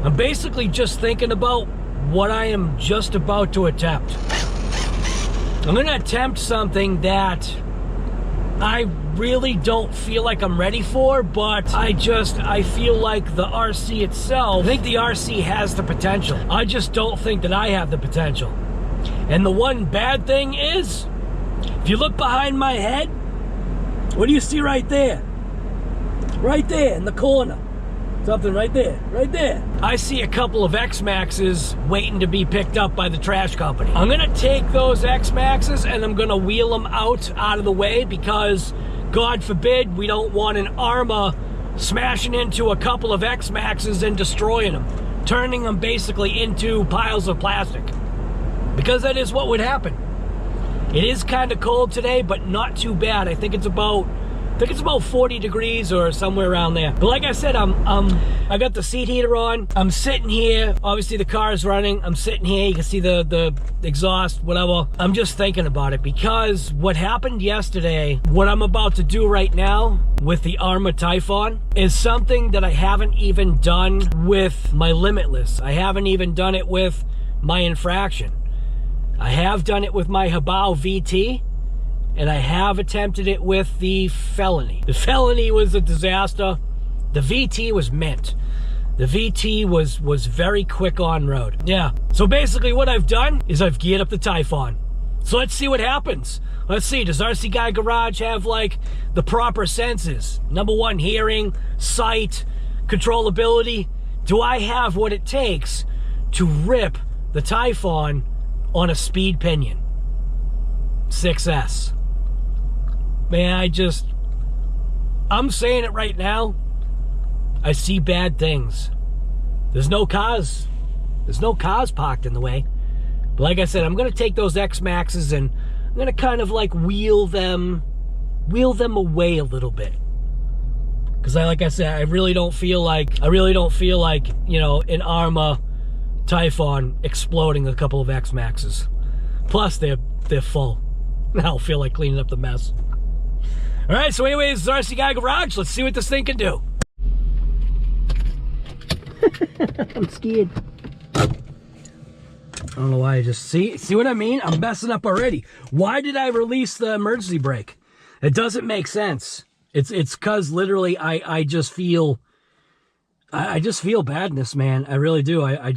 I'm basically just thinking about what I am just about to attempt. I'm gonna attempt something that I really don't feel like I'm ready for, but I feel like the RC itself, I think the RC has the potential. I just don't think that I have the potential. And the one bad thing is, if you look behind my head, what do you see right there? Right there in the corner. Something right there, right there. I see a couple of X-Maxes waiting to be picked up by the trash company. I'm gonna take those X-Maxes and I'm gonna wheel them out of the way because, God forbid, we don't want an Arrma smashing into a couple of X-Maxes and destroying them, turning them basically into piles of plastic. Because that is what would happen. It is kind of cold today, but not too bad. I think it's about 40 degrees or somewhere around there. But like I said, I got the seat heater on. I'm sitting here. Obviously the car is running. I'm sitting here. You can see the exhaust, whatever. I'm just thinking about it because what happened yesterday, what I'm about to do right now with the Arrma Typhon is something that I haven't even done with my Limitless. I haven't even done it with my Infraction. I have done it with my Hobao VT. And I have attempted it with the Felony. The Felony was a disaster. The VT was mint. The VT was very quick on road. Yeah. So basically what I've done is I've geared up the Typhon. So let's see what happens. Let's see, does RC Guy Garage have like the proper senses? Number one, hearing, sight, controllability. Do I have what it takes to rip the Typhon on a speed Pinion 6S? Man, I'm saying it right now. I see bad things. There's no cars. There's no cars parked in the way. But like I said, I'm going to take those X-Maxes and I'm going to kind of like wheel them away a little bit. Because like I said, I really don't feel like, you know, an Arrma Typhon exploding a couple of X-Maxes. Plus, they're full. I don't feel like cleaning up the mess. All right, so anyways, RC Guy Garage. Let's see what this thing can do. I'm scared. I don't know why I just see what I mean? I'm messing up already. Why did I release the emergency brake? It doesn't make sense. It's cause literally I just feel badness, man. I really do. I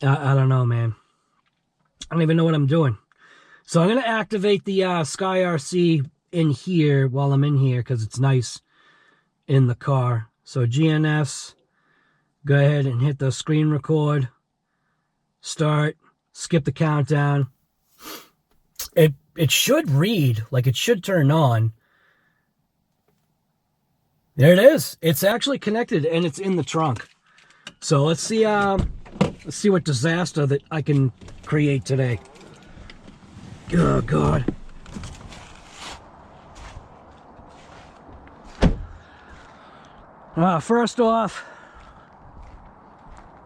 don't know, man. I don't even know what I'm doing. So I'm going to activate the SKYRC in here while I'm in here because it's nice in the car. So GNS, go ahead and hit the screen record, start, skip the countdown. It should read, like it should turn on. There it is. It's actually connected and it's in the trunk. So let's see what disaster that I can create today. Oh, God. First off,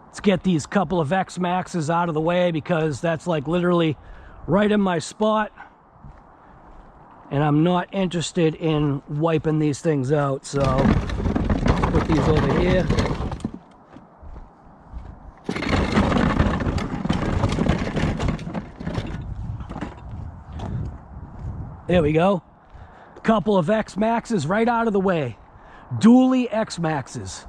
let's get these couple of X-Maxes out of the way because that's like literally right in my spot. And I'm not interested in wiping these things out, so let's put these over here. There we go. Couple of X-Maxes right out of the way. Dually X-Maxes.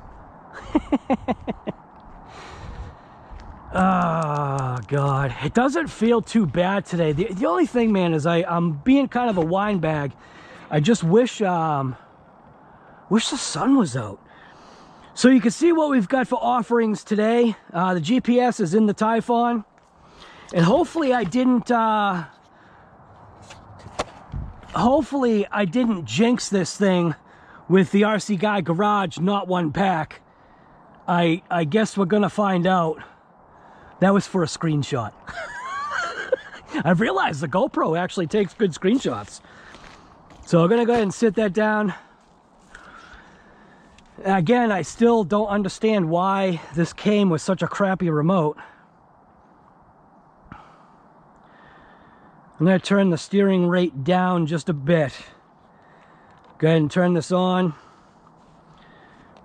Oh, God. It doesn't feel too bad today. The only thing, man, is I'm being kind of a wine bag. I just wish the sun was out. So you can see what we've got for offerings today. The GPS is in the Typhon. And hopefully I didn't jinx this thing with the RC Guy Garage not one pack. I guess we're gonna find out. That was for a screenshot. I've realized the GoPro actually takes good screenshots. So I'm gonna go ahead and sit that down. Again, I still don't understand why this came with such a crappy remote. I'm going to turn the steering rate down just a bit. Go ahead and turn this on.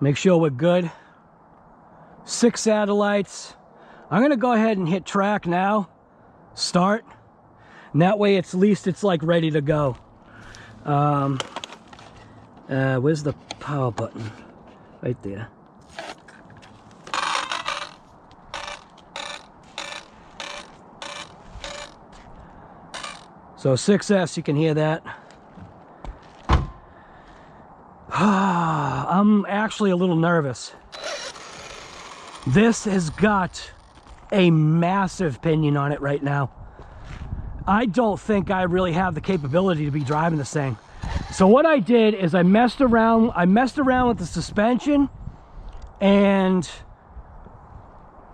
Make sure we're good. 6 satellites. I'm gonna go ahead and hit track now, start, and that way at least it's like ready to go. Where's the power button? Right there. So 6S, you can hear that. I'm actually a little nervous. This has got a massive pinion on it right now. I don't think I really have the capability to be driving this thing. So what I did is I messed around with the suspension and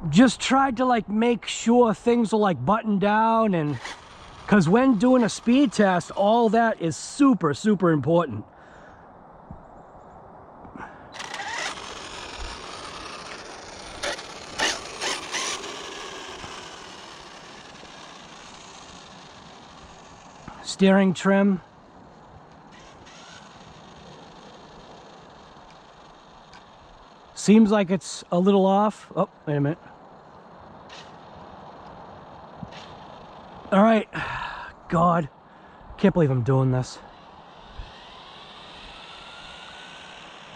just tried to like make sure things are like buttoned down, and because when doing a speed test, all that is super, super important. Steering trim. Seems like it's a little off. Oh, wait a minute. All right. God, can't believe I'm doing this.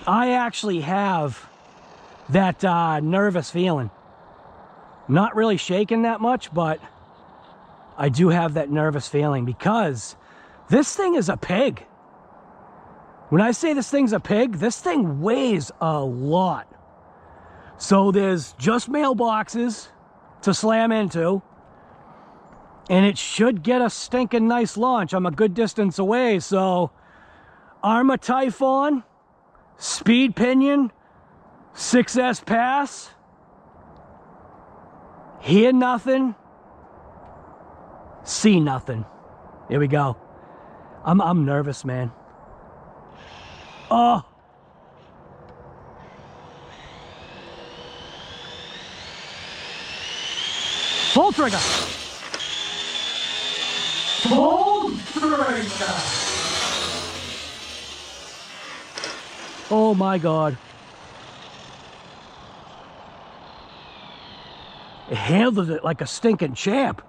I actually have that nervous feeling. Not really shaking that much, but I do have that nervous feeling because this thing is a pig. When I say this thing's a pig, this thing weighs a lot. So there's just mailboxes to slam into, and it should get a stinking nice launch. I'm a good distance away, so Arrma Typhon, speed pinion, 6S pass, hear nothing, see nothing. Here we go. I'm nervous, man. Oh. Full trigger. Full trigger. Oh my God. It handled it like a stinking champ.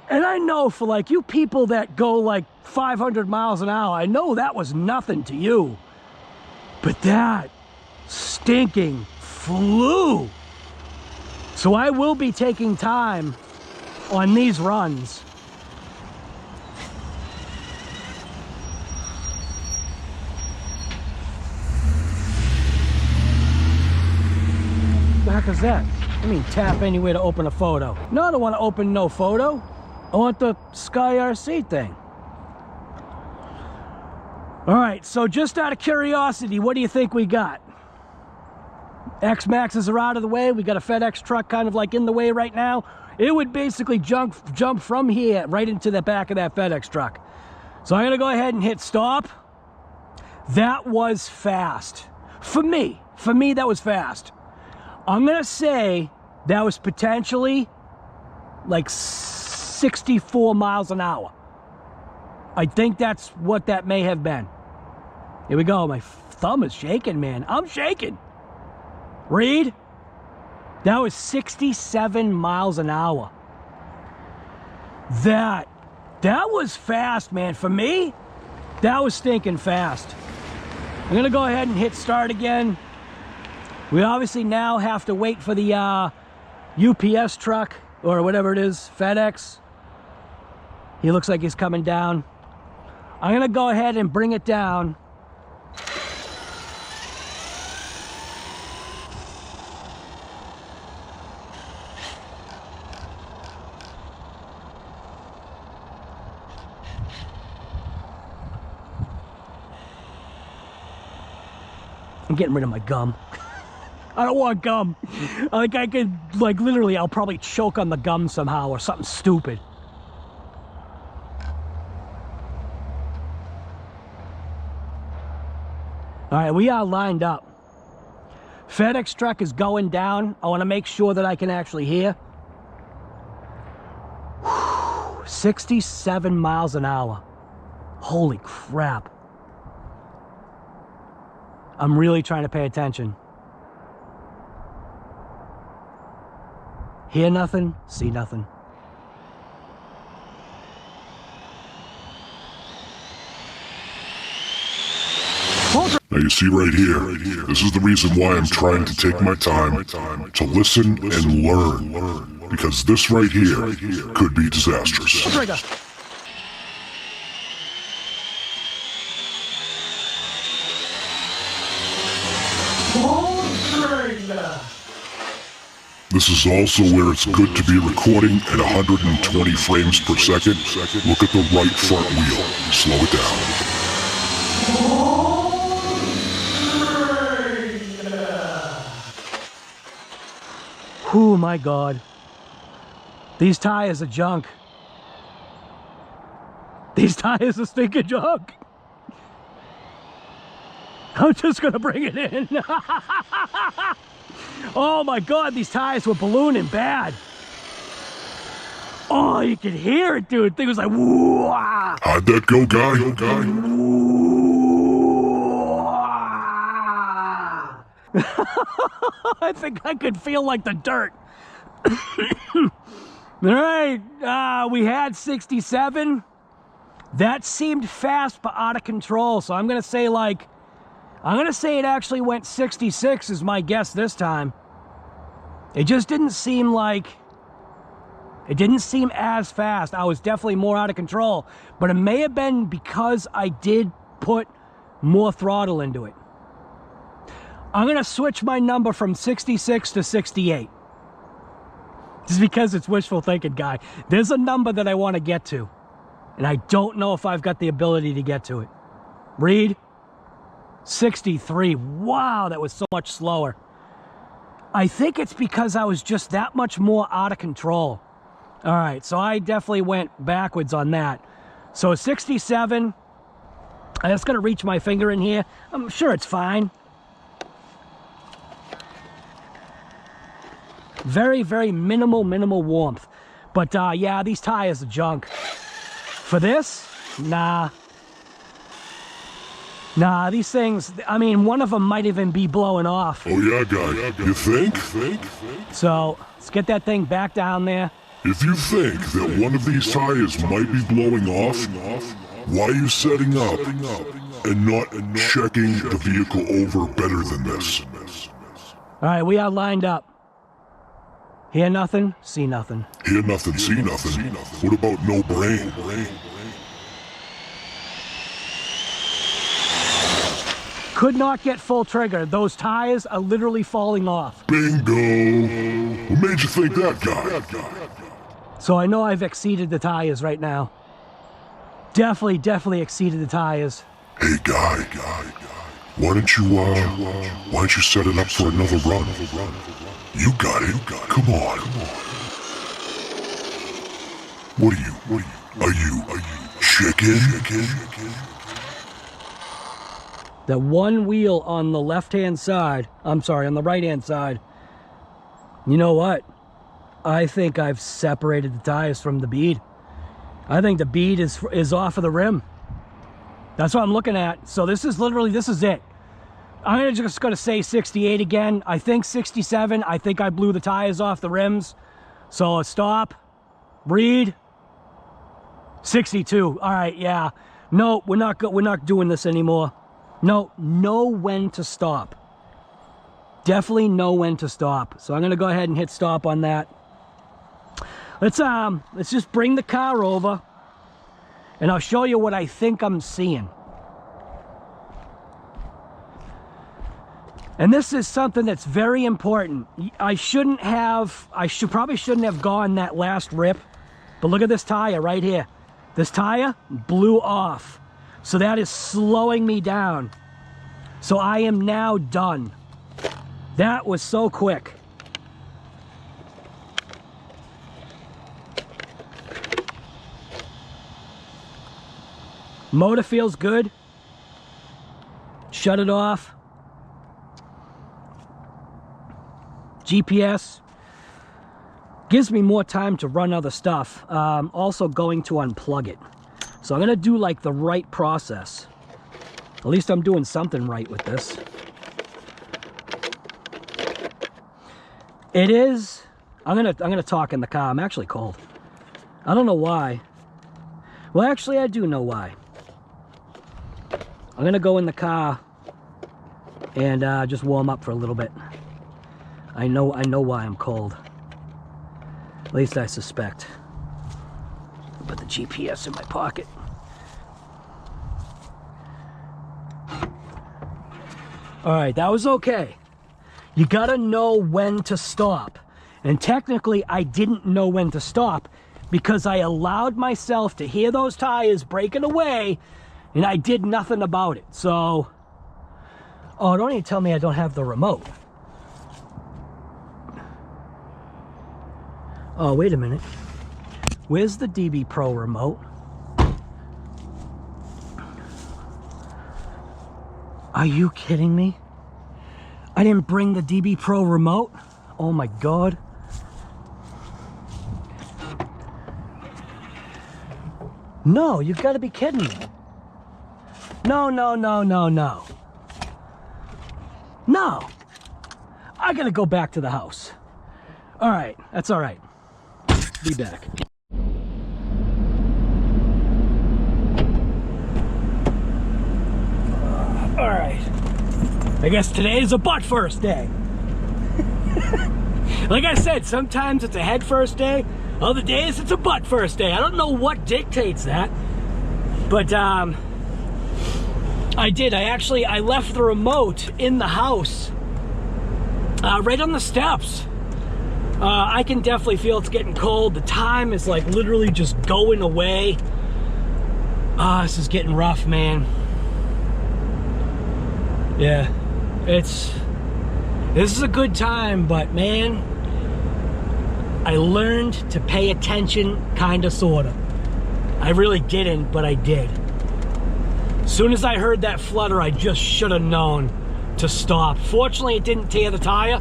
And I know for like you people that go like 500 miles an hour, I know that was nothing to you. But that stinking flew. So I will be taking time on these runs. What the heck is that? I mean, tap anywhere to open a photo. No, I don't want to open no photo. I want the SKYRC thing. All right, so just out of curiosity, what do you think we got? X-Maxes are out of the way. We got a FedEx truck kind of like in the way right now. It would basically jump from here right into the back of that FedEx truck. So I'm gonna go ahead and hit stop. That was fast. For me, that was fast. I'm gonna say that was potentially like 64 miles an hour. I think that's what that may have been. Here we go. My thumb is shaking, man. I'm shaking. Read. That was 67 miles an hour. That was fast, man. For me, that was stinking fast. I'm gonna go ahead and hit start again. We obviously now have to wait for the UPS truck or whatever it is, FedEx. He looks like he's coming down. I'm gonna go ahead and bring it down. I'm getting rid of my gum. I don't want gum. Like I could, like literally, I'll probably choke on the gum somehow or something stupid. All right, we are lined up. FedEx truck is going down. I want to make sure that I can actually hear. 67 miles an hour. Holy crap. I'm really trying to pay attention. Hear nothing, see nothing. Now you see right here, this is the reason why I'm trying to take my time to listen and learn. Because this right here could be disastrous. This is also where it's good to be recording at 120 frames per second. Look at the right front wheel. Slow it down. Oh my God. These tires are junk. These tires are stinking junk. I'm just gonna bring it in. Oh my God, these tires were ballooning bad. Oh, you could hear it, dude. Thing was like, whoa. How'd that go, guy? I think I could feel like the dirt. All right, we had 67. That seemed fast but out of control. So I'm gonna say it actually went 66 is my guess this time. It just didn't seem as fast. I was definitely more out of control, but it may have been because I did put more throttle into it. I'm gonna switch my number from 66 to 68. Just because it's wishful thinking, guy. There's a number that I want to get to, and I don't know if I've got the ability to get to it. Read. 63. Wow, that was so much slower. I think it's because I was just that much more out of control. All right, so I definitely went backwards on that. So 67. I'm just gonna reach my finger in here. I'm sure it's fine. Very, very minimal warmth. But yeah, these tires are junk. For this, nah. Nah, these things, I mean, one of them might even be blowing off. Oh yeah, guy, you think? So, let's get that thing back down there. If you think that one of these tires might be blowing off, why are you setting up and not checking the vehicle over better than this? All right, we are lined up. Hear nothing, see nothing. Hear nothing, see nothing. What about no brain? Could not get full trigger. Those tires are literally falling off. Bingo! What made you think that, guy? So I know I've exceeded the tires right now. Definitely exceeded the tires. Hey, guy. Why don't you set it up for another run? You got it. Come on. What are you chicken? The one wheel on the left-hand side, I'm sorry, on the right-hand side, you know what? I think I've separated the tires from the bead. I think the bead is off of the rim. That's what I'm looking at. So this is it. I'm just gonna say 68 again. I think 67. I think I blew the tires off the rims. So stop, read, 62. All right, yeah. No, we're not doing this anymore. No, know when to stop. Definitely know when to stop. So I'm gonna go ahead and hit stop on that. Let's just bring the car over and I'll show you what I think I'm seeing. And this is something that's very important. I probably shouldn't have gone that last rip, but look at this tire right here. This tire blew off. So that is slowing me down. So I am now done. That was so quick. Motor feels good. Shut it off. GPS gives me more time to run other stuff. Also going to unplug it. So I'm gonna do like the right process. At least I'm doing something right with this. It is. I'm gonna talk in the car. I'm actually cold. I don't know why. Well, actually, I do know why. I'm gonna go in the car and just warm up for a little bit. I know why I'm cold. At least I suspect. Put the GPS in my pocket. All right, that was okay. You gotta know when to stop. And technically, I didn't know when to stop because I allowed myself to hear those tires breaking away and I did nothing about it. So, oh, don't even tell me I don't have the remote. Oh, wait a minute. Where's the DB Pro remote? Are you kidding me? I didn't bring the DB Pro remote? Oh my God. No, you've got to be kidding me. No. No. I got to go back to the house. All right, that's all right. Be back. All right. I guess today is a butt first day. Like I said, sometimes it's a head first day. Other days it's a butt first day. I don't know what dictates that. But I left the remote in the house. Right on the steps. I can definitely feel it's getting cold. The time is like literally just going away. This is getting rough, man. Yeah, this is a good time, but man, I learned to pay attention, kinda, sorta. I really didn't, but I did. As soon as I heard that flutter, I just should have known to stop. Fortunately, it didn't tear the tire,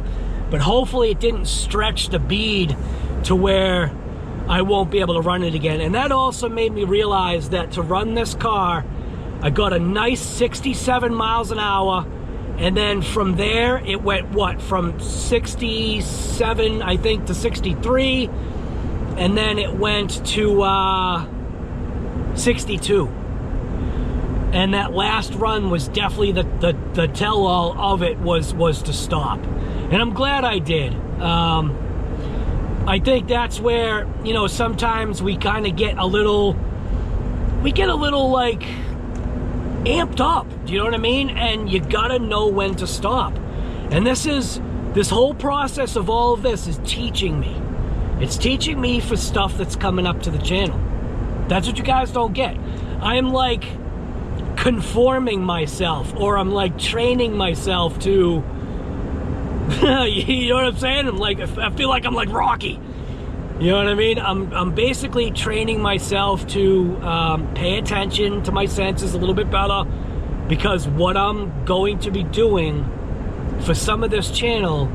but hopefully it didn't stretch the bead to where I won't be able to run it again. And that also made me realize that to run this car, I got a nice 67 miles an hour, and then from there it went what, from 67 I think to 63, and then it went to 62. And that last run was definitely the tell-all of it was to stop. And I'm glad I did. I think that's where, you know, sometimes we kind of get a little like amped up, do you know what I mean? And you gotta know when to stop. And this whole process of all of this is teaching me. It's teaching me for stuff that's coming up to the channel. That's what you guys don't get. I'm like conforming myself, or I'm like training myself to you know what I'm saying? I feel like I'm like Rocky. You know what I mean? I'm basically training myself to pay attention to my senses a little bit better, because what I'm going to be doing for some of this channel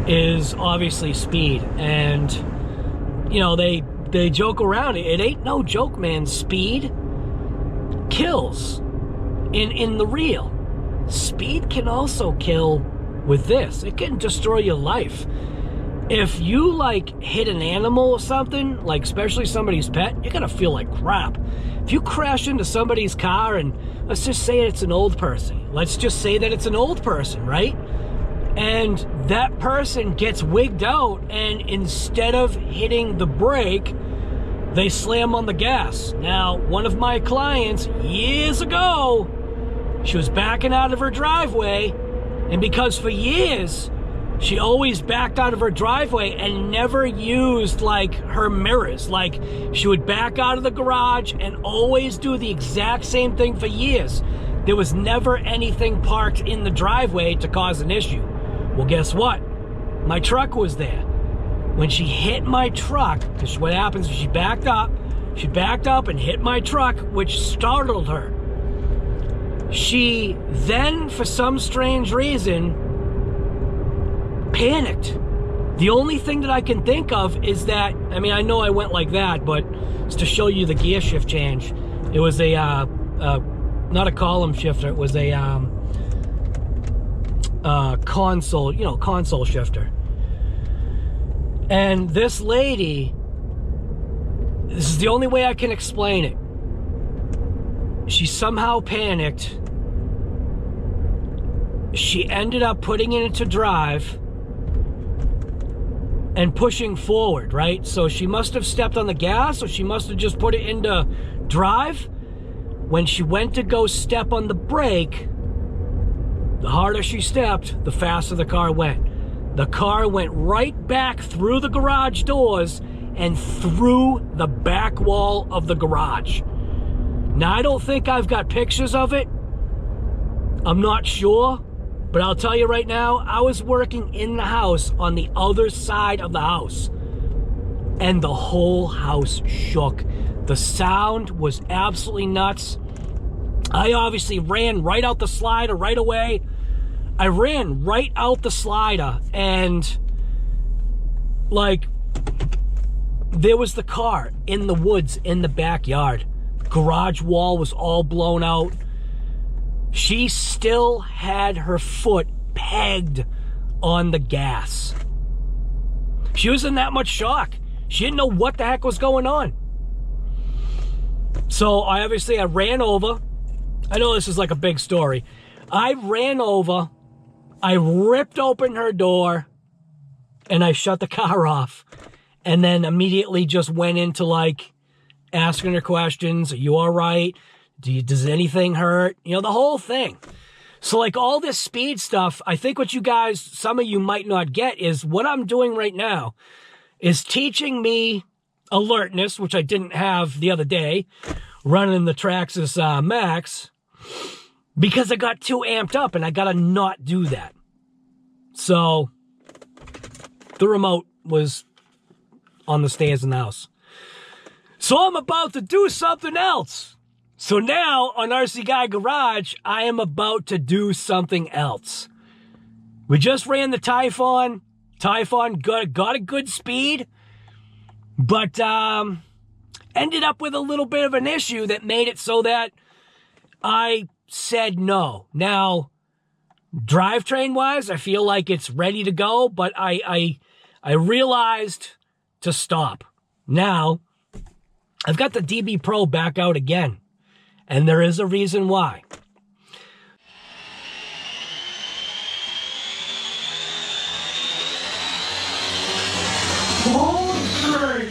is obviously speed. And you know, they joke around. It ain't no joke, man. Speed kills in the real. Speed can also kill with this. It can destroy your life. If you like hit an animal or something, like especially somebody's pet, you're gonna feel like crap. If you crash into somebody's car, and let's just say it's an old person. Let's just say that it's an old person, right? And that person gets wigged out, and instead of hitting the brake, they slam on the gas. Now, one of my clients years ago, she was backing out of her driveway, and because for years she always backed out of her driveway and never used like her mirrors. Like, she would back out of the garage and always do the exact same thing for years. There was never anything parked in the driveway to cause an issue. Well, guess what? My truck was there. When she hit my truck, because what happens is she backed up and hit my truck, which startled her. She then, for some strange reason, panicked. The only thing that I can think of is that, I mean, I know I went like that, but it's to show you the gear shift change. It was a, not a column shifter, it was a console, you know, console shifter. And this lady, this is the only way I can explain it. She somehow panicked. She ended up putting it into drive and pushing forward, right? So she must have stepped on the gas, or she must have just put it into drive. When she went to go step on the brake, the harder she stepped, the faster the car went. The car went right back through the garage doors and through the back wall of the garage. Now, I don't think I've got pictures of it. I'm not sure. But I'll tell you right now, I was working in the house on the other side of the house. And the whole house shook. The sound was absolutely nuts. I obviously ran right out the slider right away. I ran right out the slider and, like, there was the car in the woods in the backyard. Garage wall was all blown out. She still had her foot pegged on the gas. She was in that much shock. She didn't know what the heck was going on. So I ran over. I know this is like a big story. I ran over, I ripped open her door, and I shut the car off. And then immediately just went into, like, asking her questions. Are you all right? Does anything hurt? You know, the whole thing. So, like, all this speed stuff, I think what you guys, some of you might not get, is what I'm doing right now is teaching me alertness, which I didn't have the other day, running the Traxxas Max, because I got too amped up, and I got to not do that. So, the remote was on the stairs in the house. So, I'm about to do something else. So now, on RC Guy Garage, I am about to do something else. We just ran the Typhon. Typhon got a good speed, but ended up with a little bit of an issue that made it so that I said no. Now, drivetrain-wise, I feel like it's ready to go, but I realized to stop. Now, I've got the DB Pro back out again. And there is a reason why. Full train.